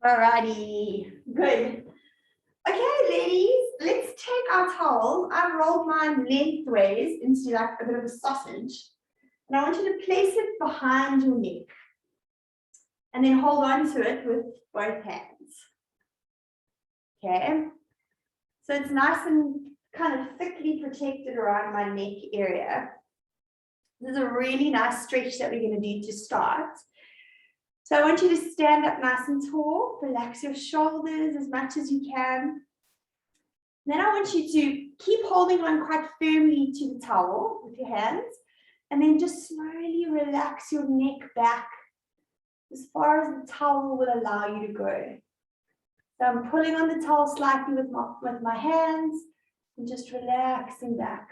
Alrighty, good. Okay, ladies, let's take our towel. I've rolled mine lengthways into like a bit of a sausage. And I want you to place it behind your neck. And then hold on to it with both hands. Okay. So it's nice and kind of thickly protected around my neck area. This is a really nice stretch that we're going to do to start. So I want you to stand up nice and tall, relax your shoulders as much as you can. Then I want you to keep holding on quite firmly to the towel with your hands, and then just slowly relax your neck back as far as the towel will allow you to go. So I'm pulling on the towel slightly with my hands and just relaxing back.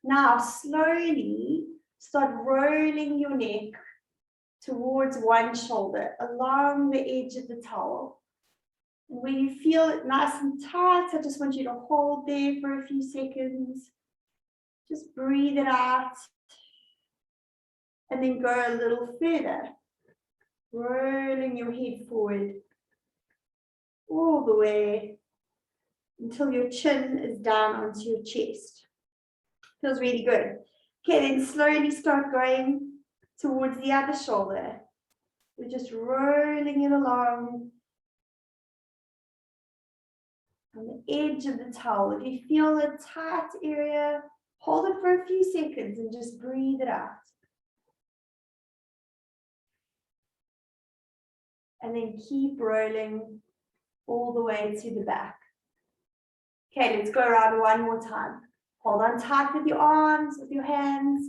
Now slowly start rolling your neck towards one shoulder along the edge of the towel. And when you feel it nice and tight, I just want you to hold there for a few seconds. Just breathe it out. And then go a little further. Rolling your head forward all the way until your chin is down onto your chest. Feels really good. Okay, then slowly start going towards the other shoulder. We're just rolling it along on the edge of the towel. If you feel a tight area, hold it for a few seconds and just breathe it out. And then keep rolling all the way to the back. Okay, let's go around one more time. Hold on tight with your arms, with your hands,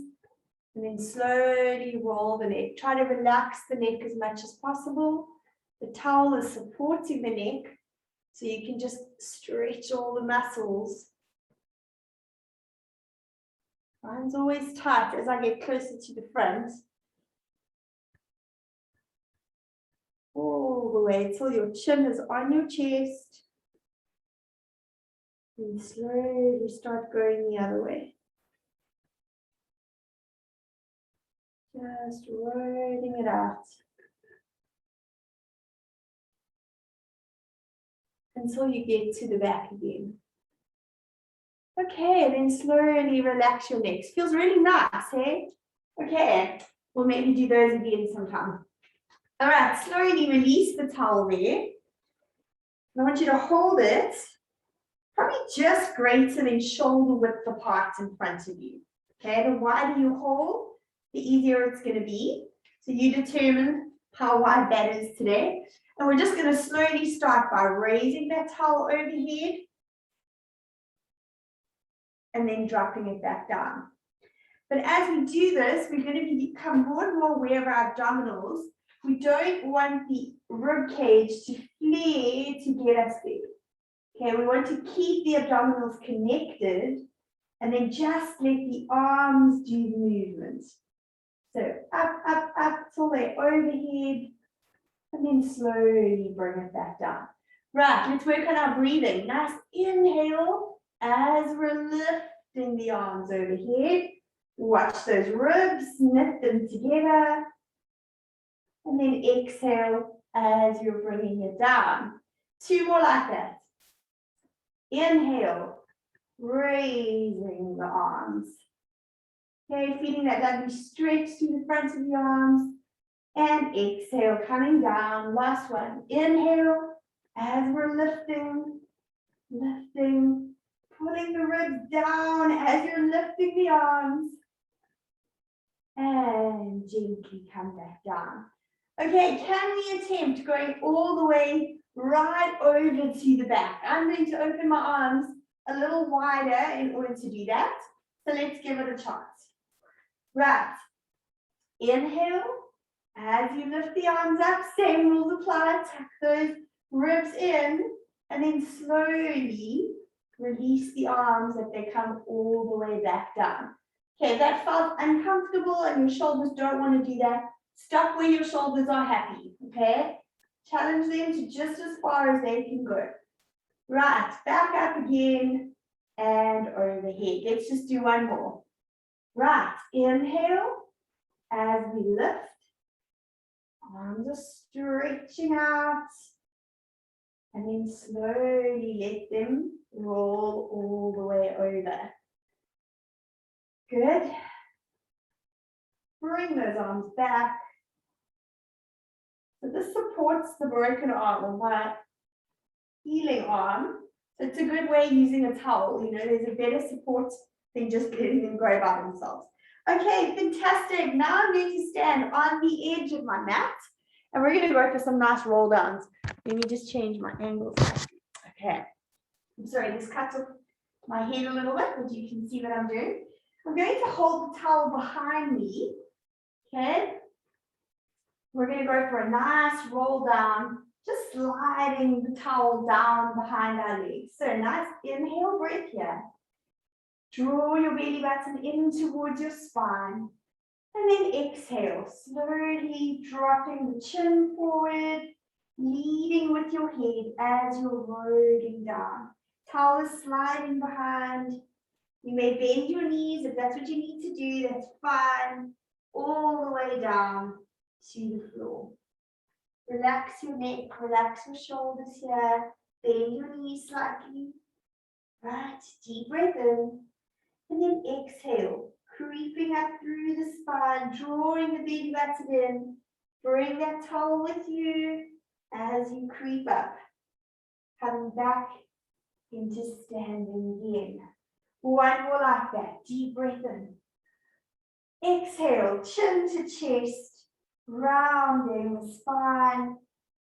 and then slowly roll the neck. Try to relax the neck as much as possible. The towel is supporting the neck, so you can just stretch all the muscles. Mine's always tight as I get closer to the front. All the way till your chin is on your chest. And slowly start going the other way. Just rolling it out. Until you get to the back again. Okay, then slowly relax your legs. Feels really nice, hey? Okay, we'll maybe do those again sometime. All right, slowly release the towel there. I want you to hold it probably just greater than shoulder width apart in front of you. Okay, the wider you hold, the easier it's going to be. So you determine how wide that is today. And we're just going to slowly start by raising that towel overhead and then dropping it back down. But as we do this, we're going to become more and more aware of our abdominals. We don't want the rib cage to flare to get us there. Okay, we want to keep the abdominals connected and then just let the arms do the movement. So up, up, up till they're overhead, and then slowly bring it back down. Right, let's work on our breathing. Nice inhale as we're lifting the arms overhead. Watch those ribs, knit them together. And then exhale as you're bringing it down. Two more like that. Inhale, raising the arms. Okay, feeling that lovely stretch to the front of the arms. And exhale, coming down. Last one. Inhale, as we're lifting, lifting, pulling the ribs down as you're lifting the arms. And gently come back down. Okay, can we attempt going all the way right over to the back? I'm going to open my arms a little wider in order to do that. So let's give it a chance. Right. Inhale. As you lift the arms up, same rules apply. Tuck those ribs in. And then slowly release the arms as they come all the way back down. Okay, if that felt uncomfortable and your shoulders don't want to do that, stop where your shoulders are happy, okay? Challenge them to just as far as they can go. Right, back up again and overhead. Let's just do one more. Right, inhale as we lift. Arms are stretching out. And then slowly let them roll all the way over. Good. Bring those arms back. So this supports the broken arm or my healing arm. So it's a good way using a towel. You know, there's a better support than just letting them go by themselves. Okay, fantastic. Now I'm going to stand on the edge of my mat and we're going to go for some nice roll downs. Let me just change my angle. Okay. I'm sorry, this cuts off my head a little bit, but you can see what I'm doing. I'm going to hold the towel behind me. Okay. We're going to go for a nice roll down, just sliding the towel down behind our legs. So nice inhale breath here. Draw your belly button in towards your spine. And then exhale, slowly dropping the chin forward, leading with your head as you're rolling down. Towel is sliding behind. You may bend your knees if that's what you need to do, that's fine. All the way down to the floor. Relax your neck, relax your shoulders here. Bend your knees slightly. Right, deep breath in. And then exhale, creeping up through the spine, drawing the belly button in. Bring that towel with you as you creep up. Coming back into standing again. One more like that. Deep breath in. Exhale, chin to chest, rounding the spine.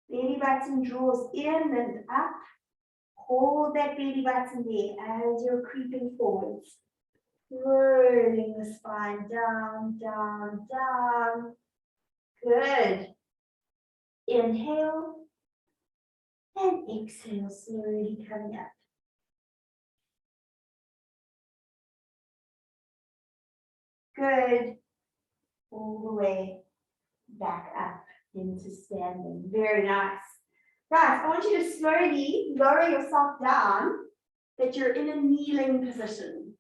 Belly button draws in and up. Hold that belly button there as you're creeping forwards. Rolling the spine down, down, down. Good. Inhale and exhale, slowly coming up. Good. All the way back up into standing. Very nice. Right, I want you to slowly lower yourself down, that you're in a kneeling position.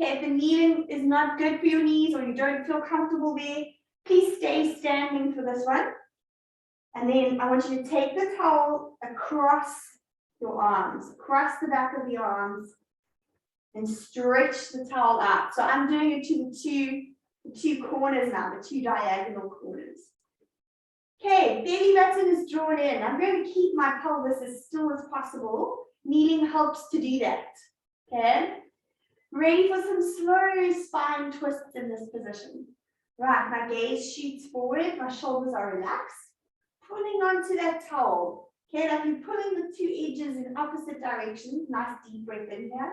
Okay, if the kneeling is not good for your knees or you don't feel comfortable there, please stay standing for this one. And then I want you to take the towel across your arms, across the back of the arms, and stretch the towel out. So I'm doing it to the two corners now, the two diagonal corners. Okay, belly button is drawn in. I'm going to keep my pelvis as still as possible. Kneeling helps to do that. Okay. Ready for some slow spine twists in this position. Right, my gaze shoots forward, my shoulders are relaxed. Pulling onto that towel. Okay, like you're pulling the two edges in opposite directions. Nice deep breath in here.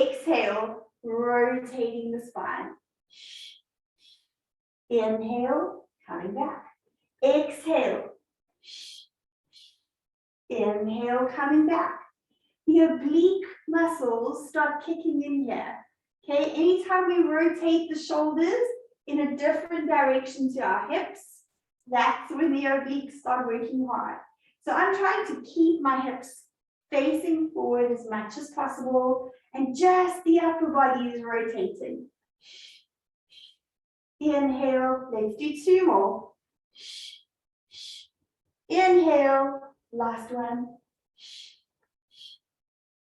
Exhale, rotating the spine. Inhale, coming back. Exhale. Inhale, coming back. The oblique muscles start kicking in here. Okay, anytime we rotate the shoulders in a different direction to our hips, that's when the obliques start working hard. So I'm trying to keep my hips facing forward as much as possible, and just the upper body is rotating. Inhale, let's do two more. Inhale, last one.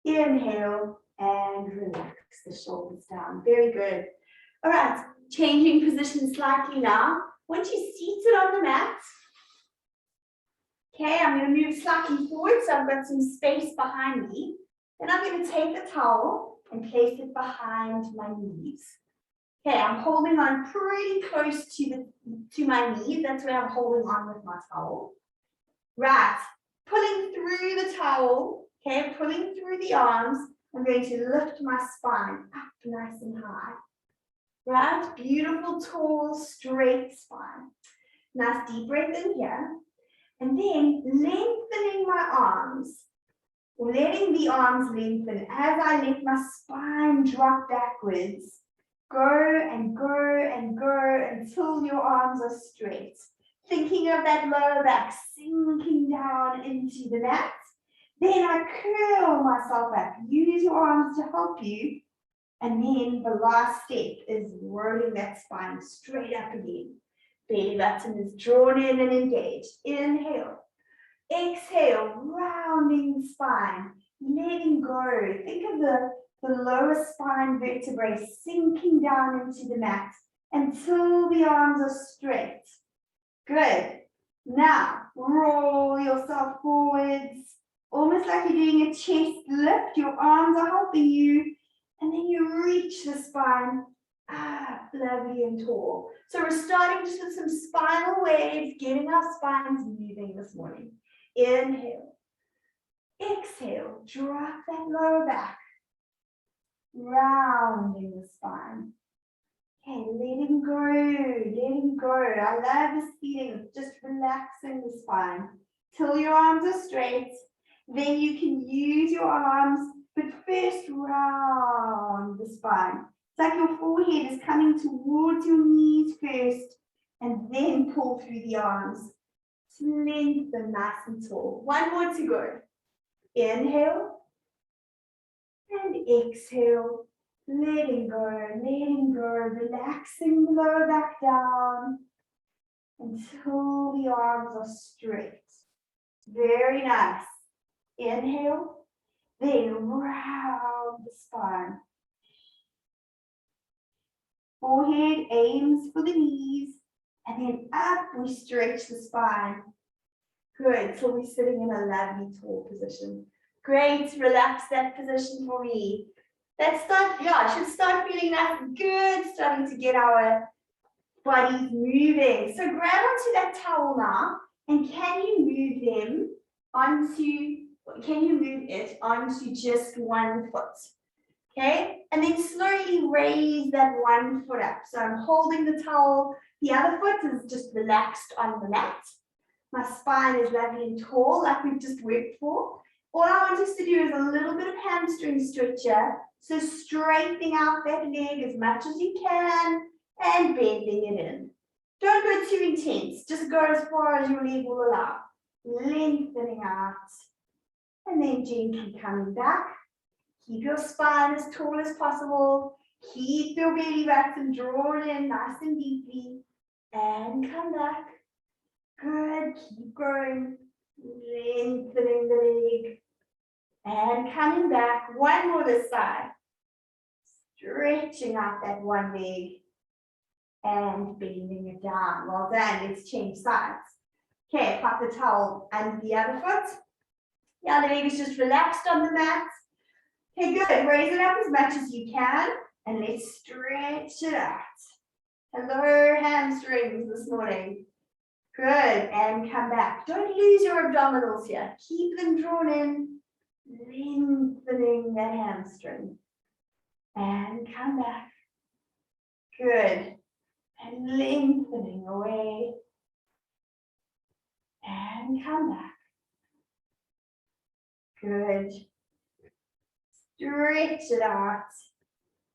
Inhale and relax the shoulders down. Very good. All right, changing position slightly now. Once you're seated on the mat, okay, I'm going to move slightly forward so I've got some space behind me. Then I'm going to take the towel and place it behind my knees. Okay, I'm holding on pretty close to my knees. That's where I'm holding on with my towel. Right, pulling through the towel, okay, pulling through the arms. I'm going to lift my spine up nice and high. Right, beautiful, tall, straight spine. Nice deep breath in here. And then lengthening my arms, or letting the arms lengthen as I let my spine drop backwards. Go and go and go until your arms are straight. Thinking of that lower back sinking down into the mat. Then I curl myself up. Use your arms to help you. And then the last step is rolling that spine straight up again. Belly button is drawn in and engaged. Inhale. Exhale, rounding the spine, letting go. Think of the lower spine vertebrae sinking down into the mat until the arms are straight. Good. Now, roll yourself forwards, almost like you're doing a chest lift. Your arms are helping you, and then you reach the spine up, lovely and tall. So we're starting just with some spinal waves, getting our spines moving this morning. Inhale. Exhale, drop that lower back, rounding the spine. Okay, letting go, letting go. I love this feeling of just relaxing the spine till your arms are straight. Then you can use your arms, but first round the spine. It's like your forehead is coming towards your knees first, and then pull through the arms. Lengthen nice and tall. One more to go. Inhale and exhale. Letting go, relaxing the lower back down until the arms are straight. Very nice. Inhale, then round the spine. Forehead aims for the knees, and then up we stretch the spine. Good, so we're sitting in a lovely tall position. Great, relax that position for me. Let's start, I should start feeling nice and good, starting to get our bodies moving. So grab onto that towel now, and can you move it onto just one foot? Okay, and then slowly raise that one foot up. So I'm holding the towel, the other foot is just relaxed on the mat. My spine is lovely and tall, like we've just worked for. All I want us to do is a little bit of hamstring stretcher. So straightening out that leg as much as you can and bending it in. Don't go too intense, just go as far as your leg will allow. Lengthening out and then gently coming back. Keep your spine as tall as possible. Keep your belly button drawn in nice and deeply. And come back. Good, keep going. Lengthening the leg. And coming back, one more this side. Stretching out that one leg and bending it down. Well done, let's change sides. Okay, pop the towel under the other foot. The other leg is just relaxed on the mat. Okay, good, raise it up as much as you can and let's stretch it out. Hello, hamstrings this morning. Good, and come back. Don't lose your abdominals here. Keep them drawn in. Lengthening that hamstring and come back. Good, and lengthening away and come back. Good, stretch it out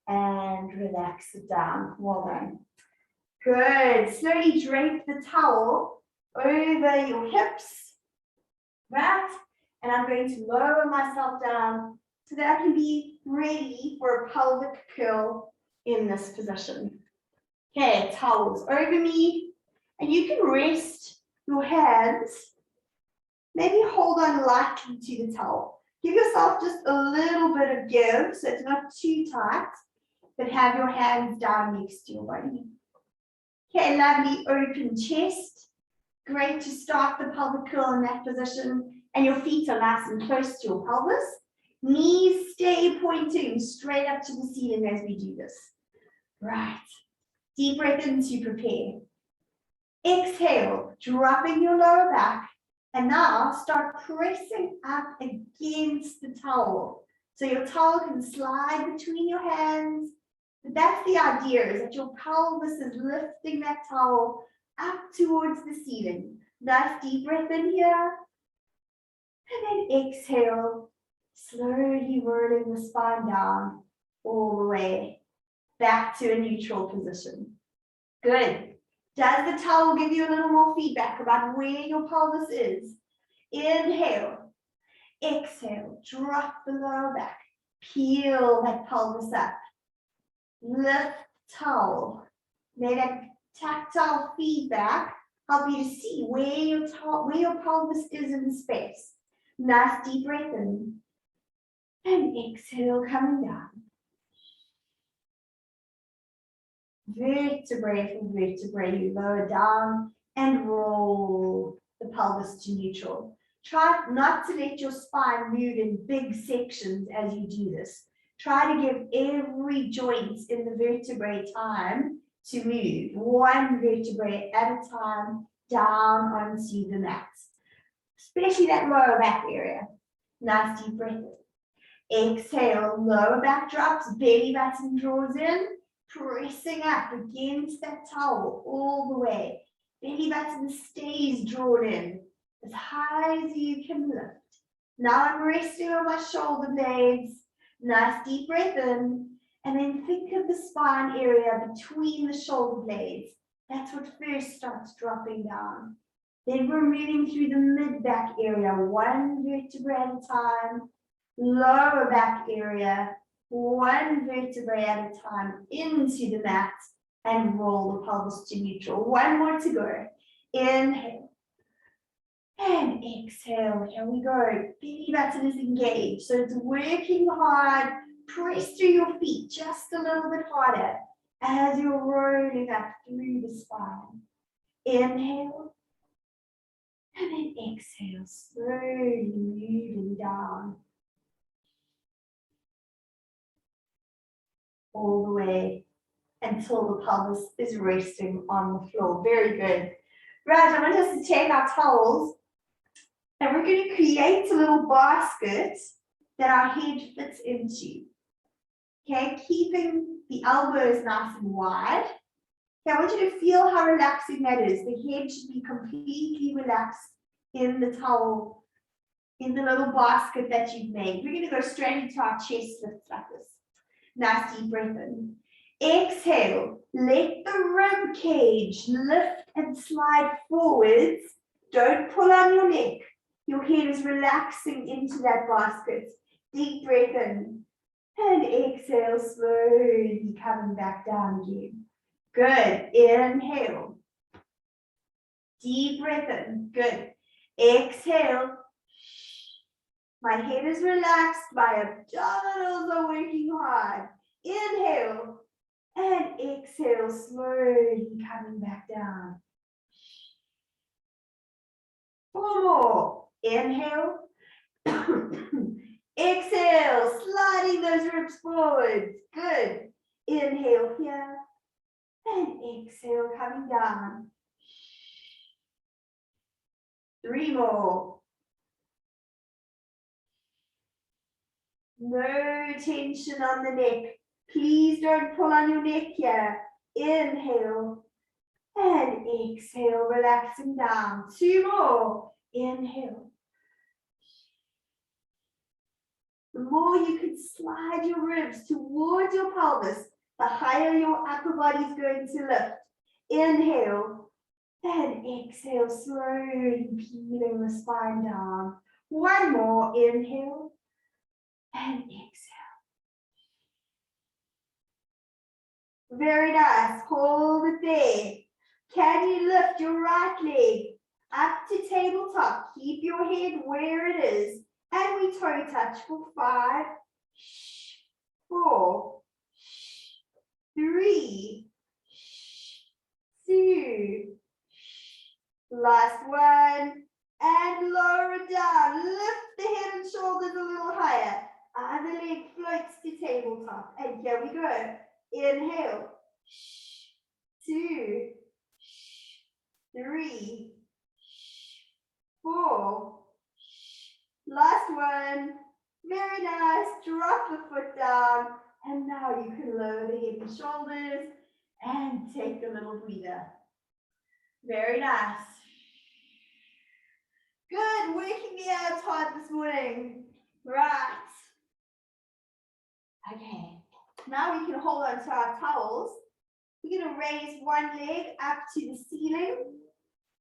and relax it down. Well done. Good, slowly drape the towel over your hips, right? And I'm going to lower myself down so that I can be ready for a pelvic curl in this position. Okay, towels over me, and you can rest your hands, maybe hold on lightly to the towel. Give yourself just a little bit of give so it's not too tight, but have your hands down next to your body. Okay, lovely open chest. Great to start the pelvic curl in that position. And your feet are nice and close to your pelvis. Knees stay pointing straight up to the ceiling as we do this. Right. Deep breath in to prepare. Exhale, dropping your lower back. And now start pressing up against the towel. So your towel can slide between your hands. But that's the idea, is that your pelvis is lifting that towel up towards the ceiling. Nice deep breath in here. And then exhale, slowly rolling the spine down all the way back to a neutral position. Good. Does the towel give you a little more feedback about where your pelvis is? Inhale, exhale, drop the lower back, peel that pelvis up, lift towel, let that tactile feedback Help you to see where your pelvis is in space. Nice deep breath in. And exhale, coming down. Vertebrae for vertebrae, you lower down and roll the pelvis to neutral. Try not to let your spine move in big sections as you do this. Try to give every joint in the vertebrae time to move, one vertebrae at a time down onto the mat, especially that lower back area. Nice deep breath in. Exhale, lower back drops, belly button draws in, pressing up against that towel all the way. Belly button stays drawn in as high as you can lift. Now I'm resting on my shoulder blades. Nice deep breath in, and then think of the spine area between the shoulder blades. That's what first starts dropping down. Then we're moving through the mid-back area, one vertebra at a time. Lower back area, one vertebrae at a time into the mat and roll the pelvis to neutral. One more to go. Inhale and exhale. Here we go. Belly button is engaged, so it's working hard. Press through your feet just a little bit harder as you're rolling up through the spine. Inhale and then exhale, slowly moving down. All the way until the pelvis is resting on the floor. Very good. Right, I want us to take our towels and we're going to create a little basket that our head fits into. Okay, keeping the elbows nice and wide. Okay, I want you to feel how relaxing that is. The head should be completely relaxed in the towel, in the little basket that you've made. We're going to go straight into our chest lifts like this. Nice deep breath in. Exhale, let the rib cage lift and slide forwards. Don't pull on your neck. Your head is relaxing into that basket. Deep breath in. And exhale, slowly coming back down again. Good. Inhale. Deep breath in. Good. Exhale. My head is relaxed, my abdominals are working hard. Inhale and exhale, slowly coming back down. 4 more. Inhale. Exhale, sliding those ribs forward. Good. Inhale here and exhale, coming down. 3 more. No tension on the neck. Please don't pull on your neck here. Inhale and exhale, relaxing down. 2 more. Inhale. The more you can slide your ribs towards your pelvis, the higher your upper body is going to lift. Inhale and exhale, slowly peeling the spine down. 1 more. Inhale and exhale. Very nice. Hold it there. Can you lift your right leg up to tabletop? Keep your head where it is. And we toe touch for 5, 4, 3, 2. Last one. And lower it down. Lift the head and shoulders a little higher. Other leg floats to tabletop. And here we go. Inhale. 2, 3, 4. Last one. Very nice. Drop the foot down. And now you can lower the head and shoulders and take a little breather. Very nice. Good. Working the abs hard this morning. Right. Okay. Now we can hold on to our towels. We're going to raise one leg up to the ceiling,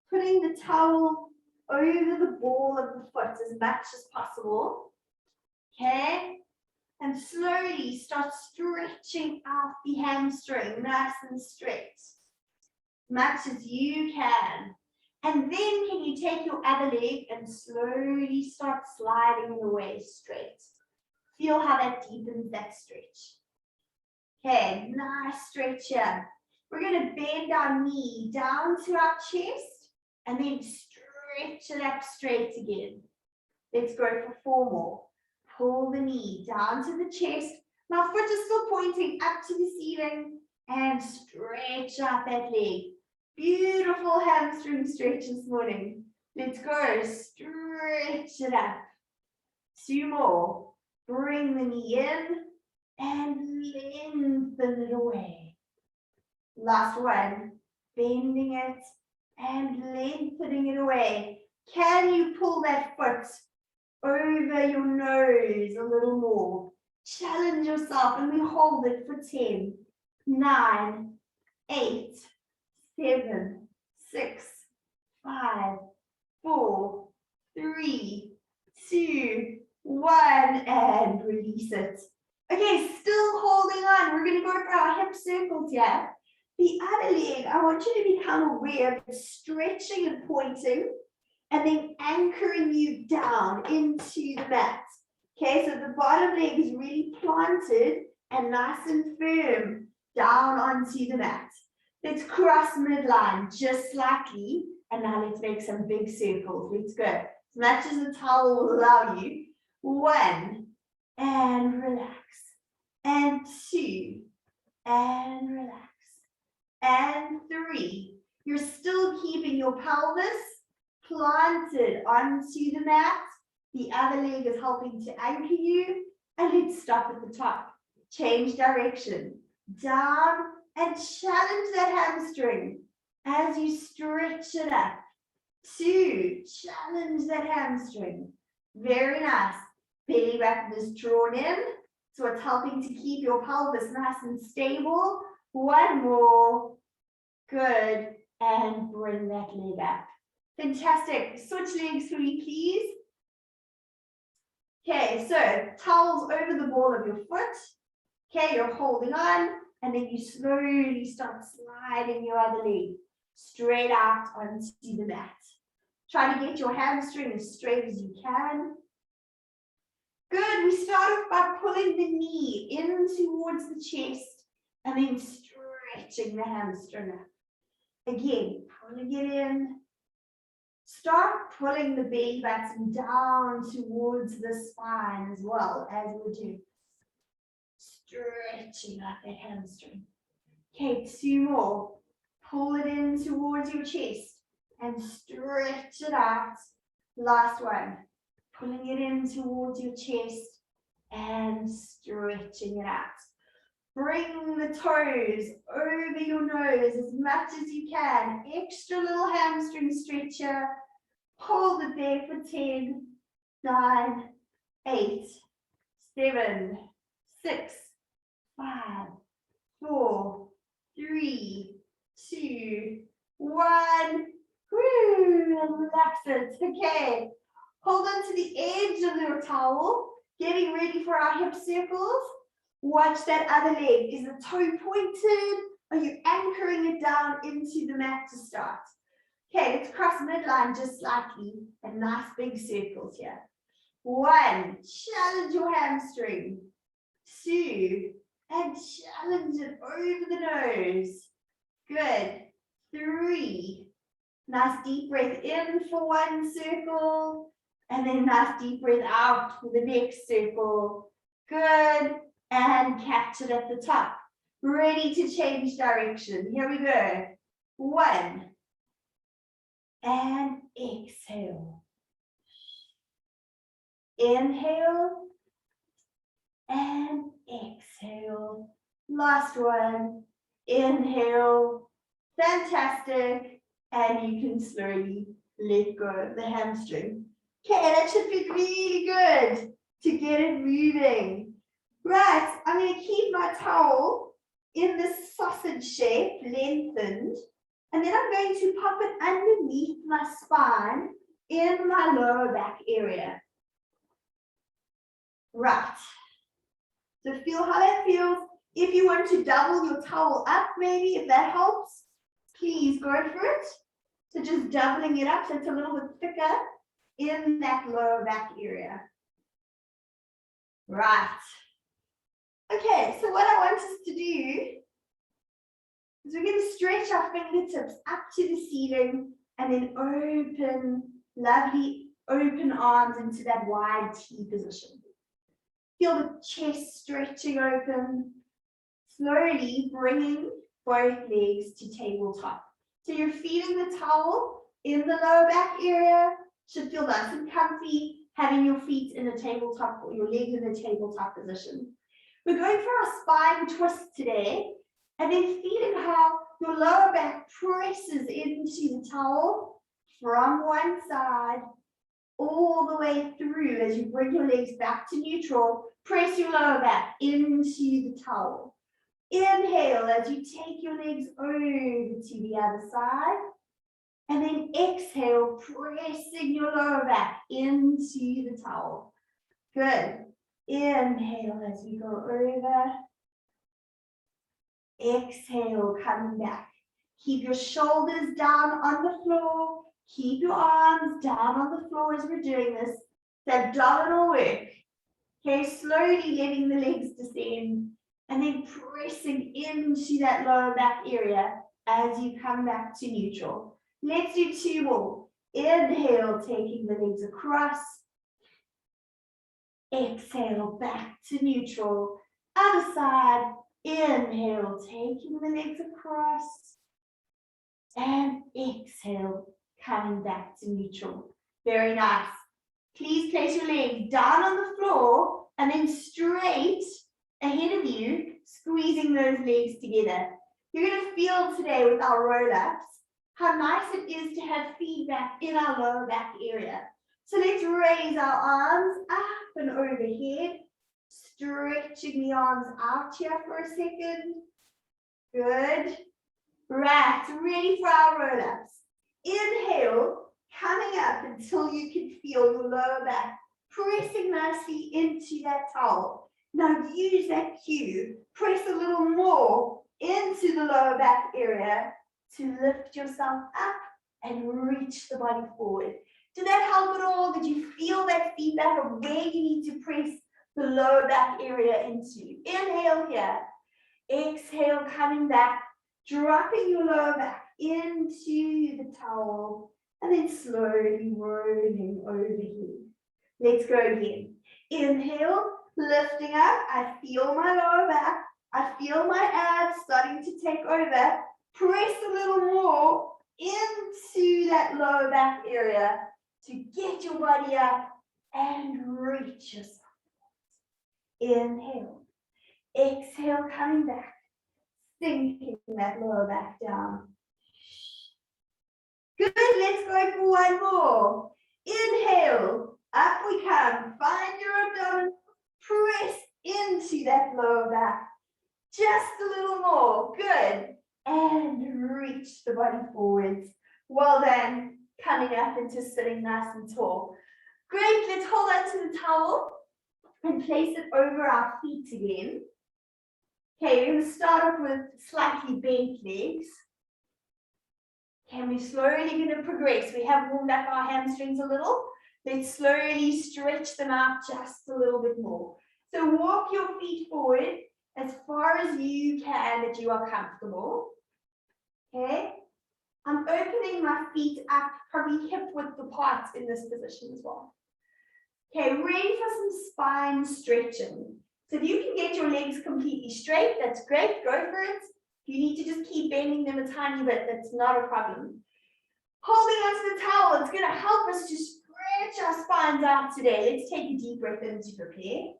putting the towel over the ball of the foot as much as possible. Okay? And slowly start stretching out the hamstring, nice and straight. Much as you can. And then can you take your other leg and slowly start sliding it away straight. Feel how that deepens that stretch. Okay, nice stretch here. We're going to bend our knee down to our chest and then stretch it up straight again. Let's go for 4 more. Pull the knee down to the chest. My foot is still pointing up to the ceiling and stretch out that leg. Beautiful hamstring stretch this morning. Let's go. Stretch it up. 2 more. Bring the knee in and lengthen it away. Last one. Bending it and lengthening it away. Can you pull that foot over your nose a little more? Challenge yourself and we hold it for 10, 9, 8, 7, 6, 5, 4, 3, 2, 1, and release it. Okay, still holding on. We're going to go for our hip circles here. The other leg, I want you to become aware of it stretching and pointing and then anchoring you down into the mat. Okay, so the bottom leg is really planted and nice and firm down onto the mat. Let's cross midline just slightly, and now let's make some big circles. Let's go. As much as the towel will allow you. 1, and relax. And 2, and relax. And 3. You're still keeping your pelvis planted onto the mat. The other leg is helping to anchor you. And let's stop at the top. Change direction. Down and challenge that hamstring as you stretch it up. 2, challenge that hamstring. Very nice. Belly button is drawn in. So it's helping to keep your pelvis nice and stable. 1 more. Good. And bring that leg up. Fantastic. Switch legs for me, please. Okay, so towels over the ball of your foot. Okay, you're holding on, and then you slowly start sliding your other leg straight out onto the mat. Try to get your hamstring as straight as you can. Good, we start off by pulling the knee in towards the chest and then stretching the hamstring up. Again, pulling it in. Start pulling the belly button down towards the spine as well as we do. Stretching out that hamstring. Okay, 2 more. Pull it in towards your chest and stretch it out. Last one. Pulling it in towards your chest and stretching it out. Bring the toes over your nose as much as you can. Extra little hamstring stretcher. Hold it there for 10, 9, 8, 7, 6, 5, 4, 3, 2, 1. Woo, and relax it. Okay. Hold on to the edge of your towel. Getting ready for our hip circles. Watch that other leg. Is the toe pointed? Are you anchoring it down into the mat to start? Okay, let's cross midline just slightly and nice big circles here. 1, challenge your hamstring. 2, and challenge it over the nose. Good. 3, nice deep breath in for 1 circle, and then nice deep breath out for the next circle. Good. And catch it at the top. Ready to change direction. Here we go. 1. And exhale. Inhale. And exhale. Last one. Inhale. Fantastic. And you can slowly let go of the hamstring. Okay, that should feel really good to get it moving. Right, I'm going to keep my towel in this sausage shape, lengthened, and then I'm going to pop it underneath my spine in my lower back area. Right, so feel how that feels. If you want to double your towel up, maybe, if that helps, please go for it. So just doubling it up so it's a little bit thicker in that lower back area. Right. Okay, so what I want us to do is we're going to stretch our fingertips up to the ceiling and then open, lovely open arms into that wide T position. Feel the chest stretching open, slowly bringing both legs to tabletop. So you're feeling the towel in the lower back area, should feel nice and comfy, having your feet in a tabletop or your legs in a tabletop position. We're going for our spine twist today, and then feeling how your lower back presses into the towel from one side all the way through as you bring your legs back to neutral. Press your lower back into the towel. Inhale as you take your legs over to the other side. And then exhale, pressing your lower back into the towel. Good. Inhale as we go over. Exhale, coming back. Keep your shoulders down on the floor. Keep your arms down on the floor as we're doing this. That abdominal work. Okay, slowly letting the legs descend and then pressing into that lower back area as you come back to neutral. Let's do two more. Inhale, taking the legs across. Exhale, back to neutral. Other side. Inhale, taking the legs across. And exhale, coming back to neutral. Very nice. Please place your legs down on the floor and then straight ahead of you, squeezing those legs together. You're going to feel today with our roll-ups how nice it is to have feedback in our lower back area. So let's raise our arms up and overhead, stretching the arms out here for a second. Good. Right, ready for our roll-ups. Inhale, coming up until you can feel your lower back pressing nicely into that towel. Now use that cue. Press a little more into the lower back area to lift yourself up and reach the body forward. Did that help at all? Did you feel that feedback of where you need to press the lower back area into? Inhale here. Exhale, coming back, dropping your lower back into the towel, and then slowly rolling over here. Let's go again. Inhale, lifting up. I feel my lower back. I feel my abs starting to take over. Press a little more into that lower back area to get your body up and reach yourself. Inhale. Exhale, coming back. Sinking that lower back down. Good, let's go for one more. Inhale, up we come. Find your abdomen, press into that lower back. Just a little more, good. And reach the body forwards. Well done, coming up into sitting nice and tall. Great, let's hold on to the towel and place it over our feet again. Okay, we're going to start off with slightly bent legs. Okay, we're slowly going to progress. We have warmed up our hamstrings a little. Let's slowly stretch them out just a little bit more. So walk your feet forward as far as you can that you are comfortable. Okay, I'm opening my feet up, probably hip width apart in this position as well. Okay, ready for some spine stretching. So if you can get your legs completely straight, that's great, go for it. If you need to just keep bending them a tiny bit, that's not a problem. Holding onto the towel, it's going to help us to stretch our spines out today. Let's take a deep breath in to prepare.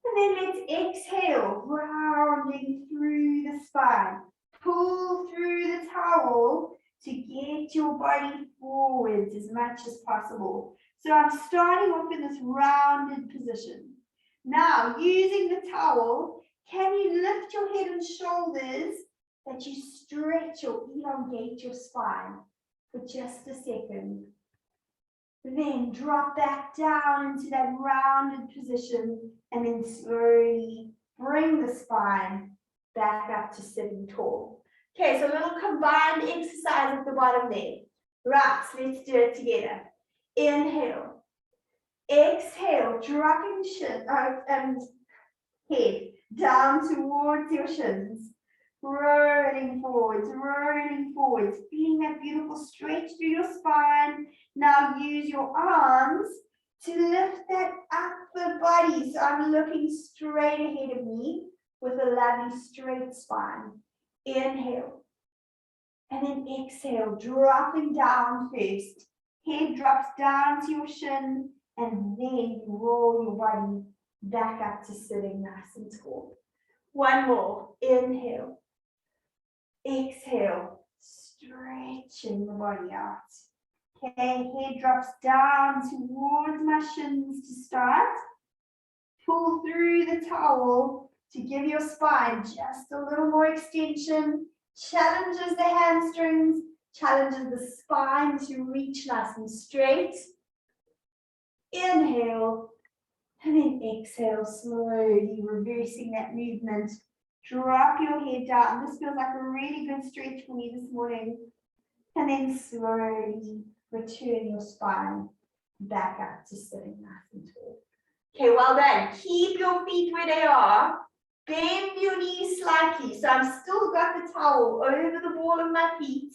And then let's exhale, rounding through the spine. Pull through the towel to get your body forwards as much as possible. So I'm starting off in this rounded position. Now, using the towel, can you lift your head and shoulders that you stretch or elongate your spine for just a second? Then drop back down into that rounded position and then slowly bring the spine back up to sitting tall. Okay, so a little combined exercise at the bottom there. Right, let's do it together. Inhale. Exhale, dropping head down towards your shins. Rolling forwards, feeling that beautiful stretch through your spine. Now use your arms to lift that upper body. So I'm looking straight ahead of me with a lovely straight spine. Inhale. And then exhale, dropping down first. Head drops down to your shin, and then you roll your body back up to sitting nice and tall. One more. Inhale. Exhale, stretching the body out. Okay, head drops down towards my shins to start. Pull through the towel to give your spine just a little more extension. Challenges the hamstrings, challenges the spine to reach nice and straight. Inhale, and then exhale, slowly reversing that movement. Drop your head down. This feels like a really good stretch for me this morning. And then slowly return your spine back up to sitting nice and tall. Okay, well done. Keep your feet where they are. Bend your knees slightly. So I've still got the towel over the ball of my feet.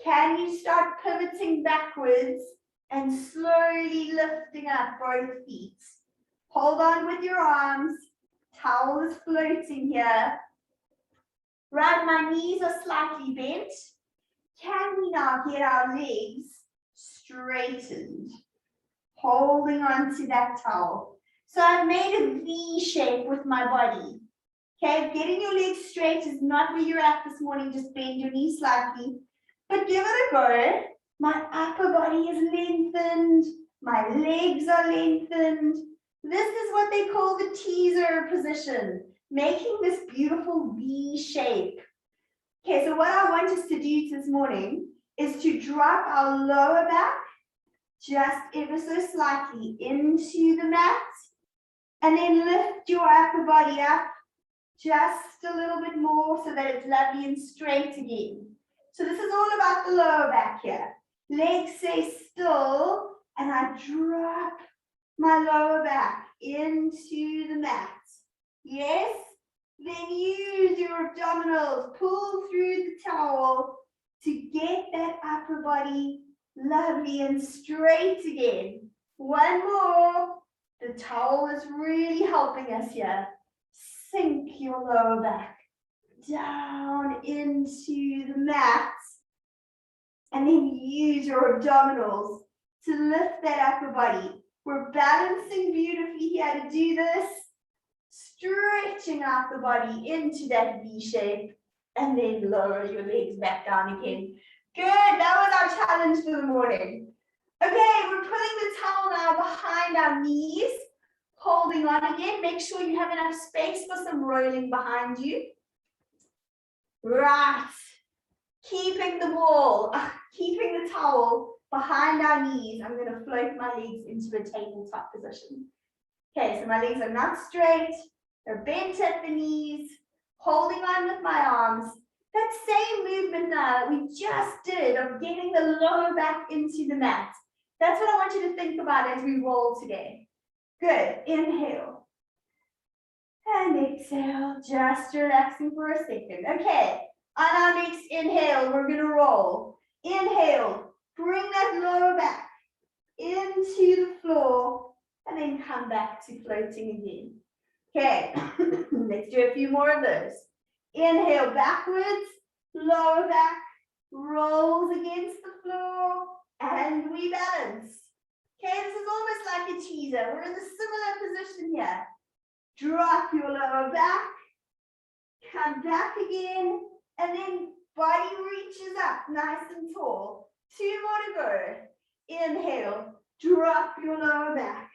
Can you start pivoting backwards and slowly lifting up both feet? Hold on with your arms. Towel is floating here. Right, my knees are slightly bent. Can we now get our legs straightened? Holding on to that towel. So I've made a V shape with my body. Okay, getting your legs straight is not where you're at this morning. Just bend your knees slightly. But give it a go. My upper body is lengthened. My legs are lengthened. This is what they call the teaser position, making this beautiful V shape. Okay, so what I want us to do this morning is to drop our lower back just ever so slightly into the mat, and then lift your upper body up just a little bit more so that it's lovely and straight again. So this is all about the lower back here. Legs stay still, and I drop my lower back into the mat. Yes? Then use your abdominals, pull through the towel to get that upper body lovely and straight again. One more. The towel is really helping us here. Sink your lower back down into the mat, and then use your abdominals to lift that upper body. We're balancing beautifully here to do this, stretching out the body into that V shape, and then lower your legs back down again. Good, that was our challenge for the morning. Okay, we're putting the towel now behind our knees, holding on again. Make sure you have enough space for some rolling behind you. Right, keeping the towel behind our knees. I'm going to float my legs into a tabletop position. Okay, so my legs are not straight. They're bent at the knees, holding on with my arms. That same movement now that we just did of getting the lower back into the mat. That's what I want you to think about as we roll today. Good, inhale. And exhale, just relaxing for a second. Okay, on our next inhale, we're going to roll. Inhale, bring that lower back into the floor, and then come back to floating again. Okay, let's do a few more of those. Inhale backwards, lower back, rolls against the floor, and we balance. Okay, this is almost like a teaser. We're in a similar position here. Drop your lower back, come back again, and then body reaches up nice and tall. 2 more to go. Inhale, drop your lower back.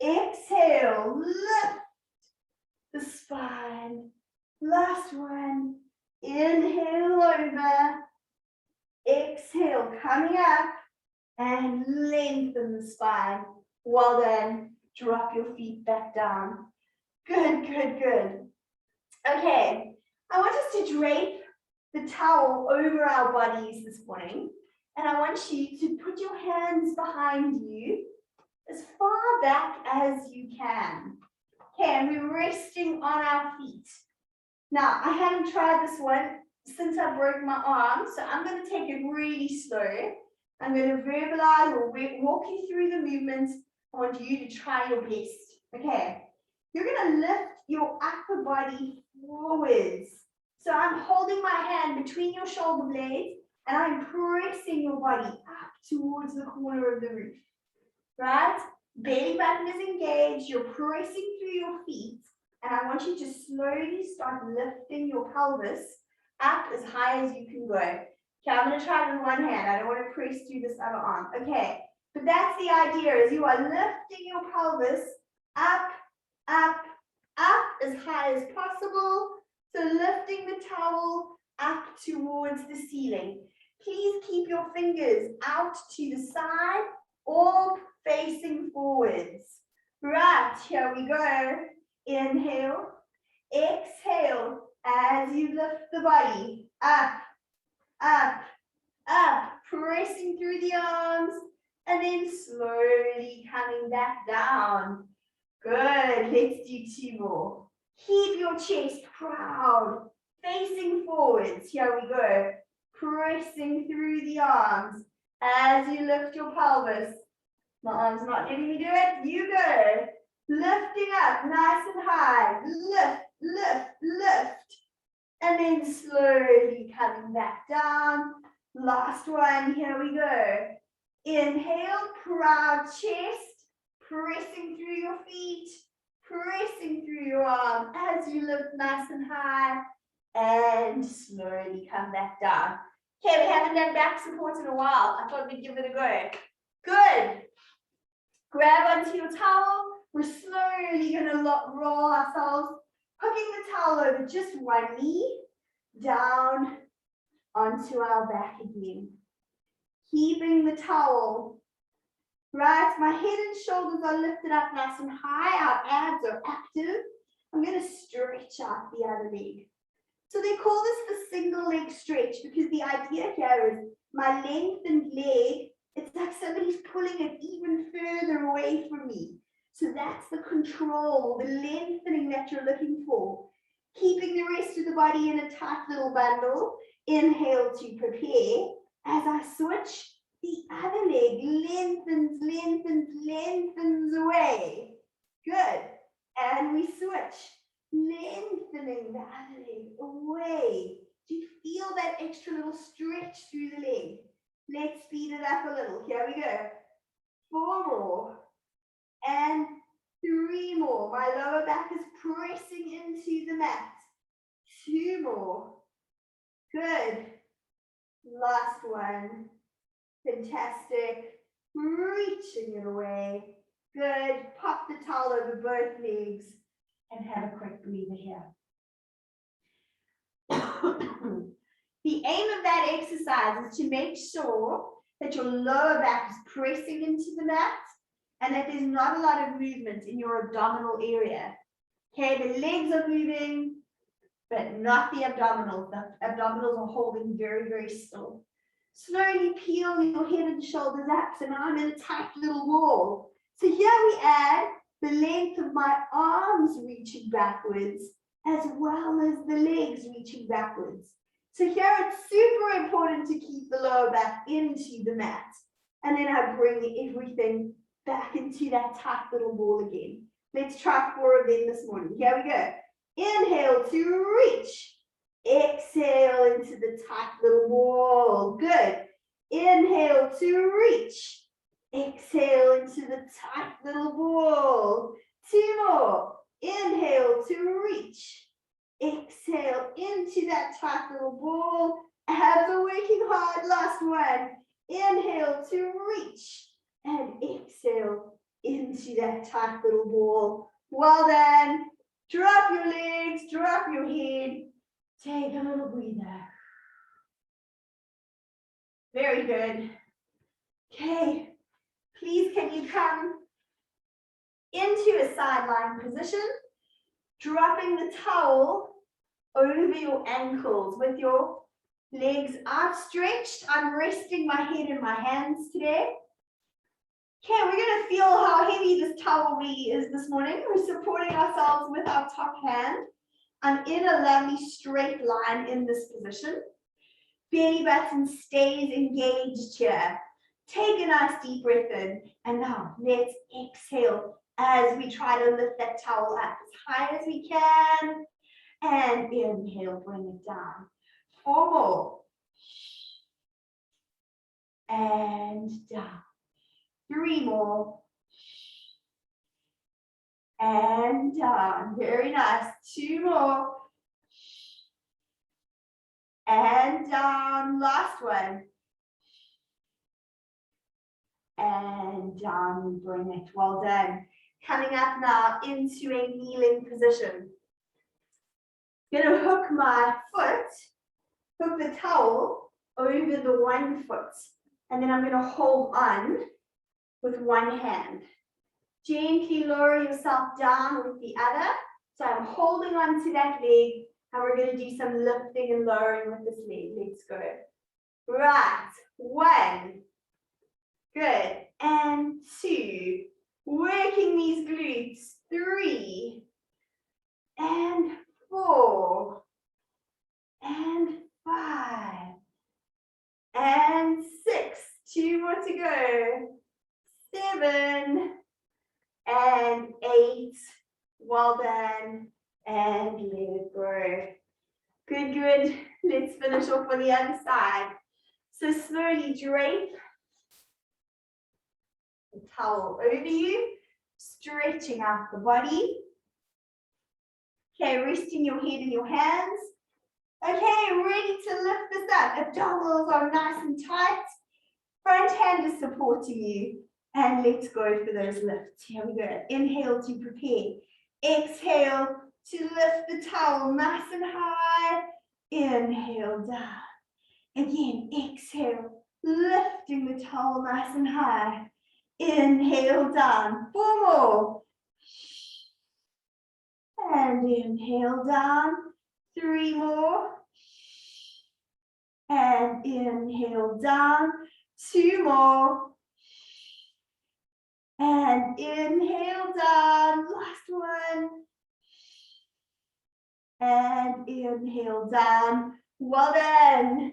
Exhale, lift the spine. Last one. Inhale over. Exhale, coming up, and lengthen the spine. Well done. Drop your feet back down. Good, good, good. Okay, I want us to drape the towel over our bodies this morning. And I want you to put your hands behind you as far back as you can. Okay, and we're resting on our feet. Now, I haven't tried this one since I broke my arm, so I'm going to take it really slow. I'm going to verbalize or walk you through the movements. I want you to try your best. Okay, you're going to lift your upper body forwards. So I'm holding my hand between your shoulder blades and I'm pressing your body up towards the corner of the roof. Right? Belly button is engaged. You're pressing through your feet. And I want you to slowly start lifting your pelvis up as high as you can go. Okay, I'm going to try it with one hand. I don't want to press through this other arm. Okay, but that's the idea, is you are lifting your pelvis up, up, up as high as possible. So lifting the towel up towards the ceiling. Please keep your fingers out to the side or facing forwards. Right, here we go. Inhale, exhale as you lift the body up, up, up, pressing through the arms and then slowly coming back down. Good, let's do two more. Keep your chest proud, facing forwards. Here we go. Pressing through the arms as you lift your pelvis. My arm's not letting me do it. You go. Lifting up nice and high. Lift, lift, lift. And then slowly coming back down. Last one. Here we go. Inhale, proud chest. Pressing through your feet. Pressing through your arm as you lift nice and high. And slowly come back down. Okay, we haven't done back support in a while. I thought we'd give it a go. Good. Grab onto your towel. We're slowly going to roll ourselves, hooking the towel over just one knee, down onto our back again. Keeping the towel, right? My head and shoulders are lifted up nice and high. Our abs are active. I'm going to stretch out the other leg. So they call this the single leg stretch because the idea here is my lengthened leg, it's like somebody's pulling it even further away from me. So that's the control, the lengthening that you're looking for. Keeping the rest of the body in a tight little bundle. Inhale to prepare. As I switch, the other leg lengthens, lengthens, lengthens away. Good. And we switch. Lengthening the other leg away. Do you feel that extra little stretch through the leg? Let's speed it up a little. Here we go. 4 more. And 3 more. My lower back is pressing into the mat. 2 more. Good. Last one. Fantastic. Reaching it away. Good. Pop the towel over both legs and have a quick breather here. The aim of that exercise is to make sure that your lower back is pressing into the mat and that there's not a lot of movement in your abdominal area. Okay, the legs are moving, but not the abdominals. The abdominals are holding very, very still. Slowly peel your head and shoulders up. So now I'm in a tight little wall. So here we add the length of my arms reaching backwards as well as the legs reaching backwards. So here it's super important to keep the lower back into the mat. And then I bring everything back into that tight little ball again. Let's try 4 of them this morning. Here we go. Inhale to reach. Exhale into the tight little ball. Good. Inhale to reach. Exhale into the tight little ball. 2 more. Inhale to reach. Exhale into that tight little ball. Abs are working hard. Last one. Inhale to reach. And exhale into that tight little ball. Well done. Drop your legs. Drop your head. Take a little breather. Very good. Okay. Please, can you come into a side lying position, dropping the towel over your ankles with your Legs outstretched. I'm resting my head in my hands today. Okay, we're going to feel how heavy this towel really is this morning. We're supporting ourselves with our top hand. I'm in a lovely straight line in this position. Belly button stays engaged here. Take a nice deep breath in. And now let's exhale as we try to lift that towel up as high as we can. And inhale, bring it down. 4 more. And down. 3 more. And down. Very nice. 2 more. And down. Last one. And down. We bring it. Well done. Coming up now into a kneeling position. I'm going to hook my foot, hook the towel over the one foot. And then I'm going to hold on with one hand. Gently lower yourself down with the other. So I'm holding on to that leg, and we're going to do some lifting and lowering with this leg. Let's go. Right. 1. Good. And 2. Working these glutes. 3. And 4. And 5. And 6. 2 more to go. 7. And 8. Well done. And let it go. Good, good. Let's finish off on the other side. So slowly drape the towel over you, stretching out the body. Okay, resting your head in your hands. Okay, ready to lift this up. Abdominals are nice and tight. Front hand is supporting you. And let's go for those lifts. Here we go. Inhale to prepare. Exhale to lift the towel nice and high. Inhale down. Again, exhale, lifting the towel nice and high. Inhale down. 4 more. And inhale down. 3 more. And inhale down. 2 more. And inhale down. Last one. And inhale down. Well done.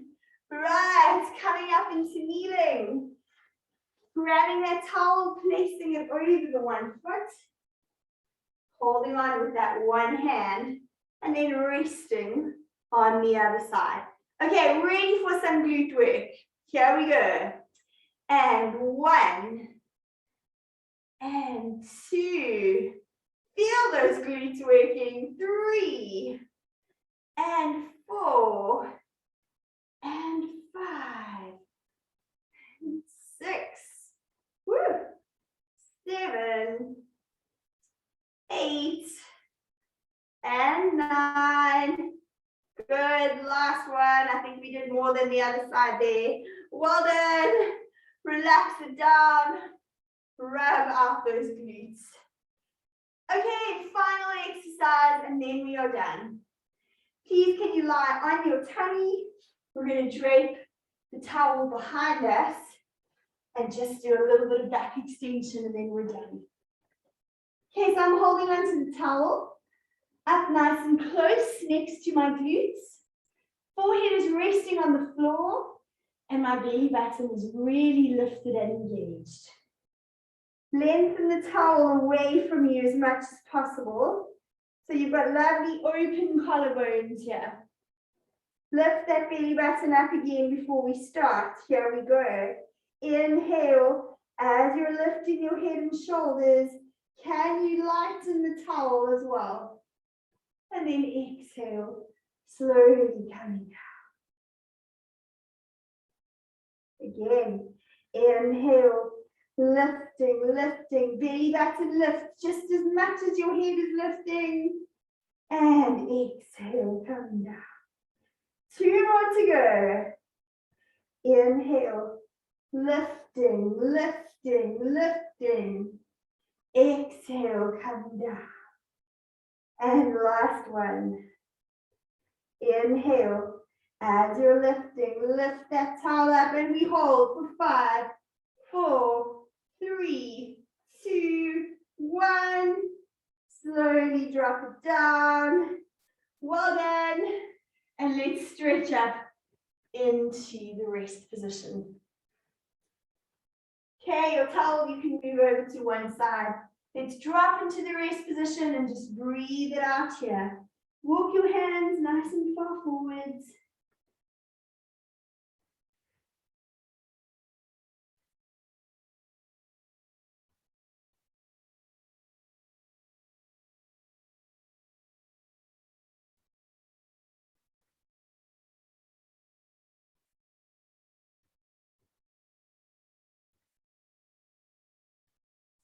Right, coming up into kneeling. Grabbing that towel, placing it over the one foot. Holding on with that one hand. And then resting on the other side. Okay, ready for some glute work. Here we go. And 1. And 2. Feel those glutes working. 3. And 4. And 5. And 6. Woo. 7. 8. And 9. Good. Last one. I think we did more than the other side there. Well done. Relax it down. Rub out those glutes. Okay, final exercise, and then we are done. Please, can you lie on your tummy? We're going to drape the towel behind us and just do a little bit of back extension, and then we're done. Okay, so I'm holding onto the towel, up nice and close next to my glutes. Forehead is resting on the floor, and my belly button is really lifted and engaged. Lengthen the towel away from you as much as possible. So you've got lovely open collarbones here. Lift that belly button up again before we start. Here we go. Inhale. As you're lifting your head and shoulders, can you lighten the towel as well? And then exhale, slowly coming down. Again, inhale. Lifting, lifting, belly button lift just as much as your head is lifting. And exhale, come down. 2 more to go. Inhale, lifting, lifting, lifting. Exhale, come down. And last one. Inhale, As you're lifting, lift that towel up and we hold for 5, 4, 3, 2, 1. Slowly drop it down. Well done. And let's stretch up into the rest position. Okay, your towel, you can move over to one side. Let's drop into the rest position and just breathe it out here. Walk your hands nice and far forwards.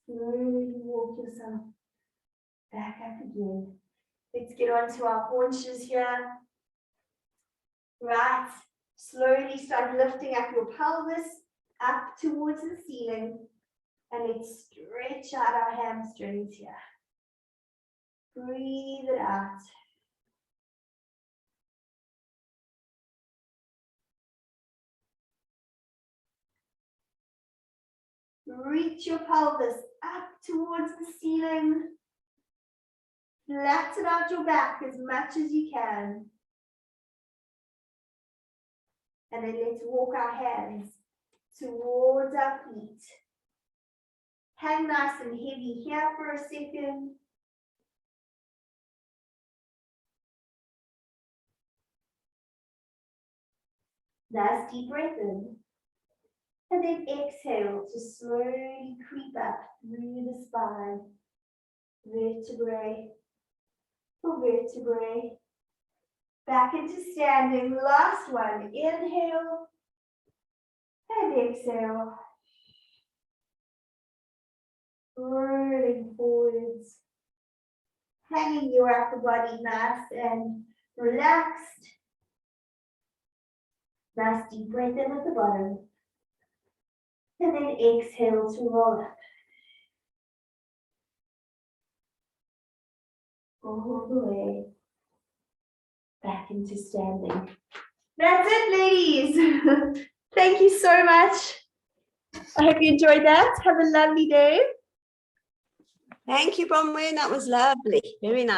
Slowly walk yourself back up again. Let's get onto our haunches here. Right, slowly start lifting up your pelvis up towards the ceiling. And let's stretch out our hamstrings here. Breathe it out. Reach your pelvis up towards the ceiling. Flatten out your back as much as you can. And then let's walk our hands towards our feet. Hang nice and heavy here for a second. Nice deep breath in. And then exhale to slowly creep up through the spine. Vertebrae for vertebrae. Back into standing. Last one. Inhale and exhale. Rolling forwards. Hanging your upper body nice and relaxed. Nice deep breath in at the bottom. And then exhale to roll up. All the way back into standing. That's it, ladies. Thank you so much. I hope you enjoyed that. Have a lovely day. Thank you, Bronwyn. That was lovely. Very nice.